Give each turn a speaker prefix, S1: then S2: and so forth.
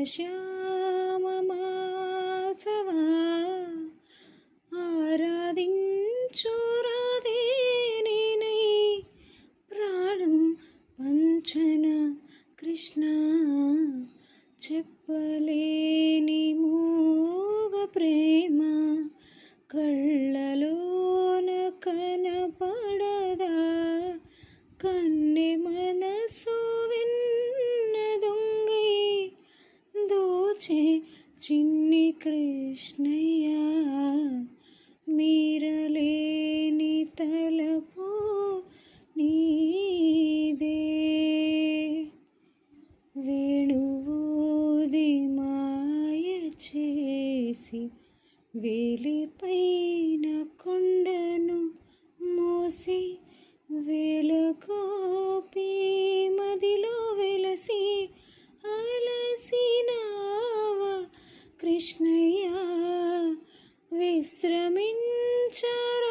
S1: శ్యామ మాధవ ఆరాధించు రాధేనేనై ప్రాణం పంచన కృష్ణ చెప్పలేని మూగ ప్రేమ కళ్ళలోన కనపడదా కన్నె మనసు విన్న దొంగై దోచే చిన్ని కృష్ణయ్య మీరలేని తలపు నీదే వేణువూది మాయ చేసి వేలిపైన కొండను మోసి వేలగోపి మదిలో వెలసి అలసినావా కృష్ణయ్య విశ్రమించరా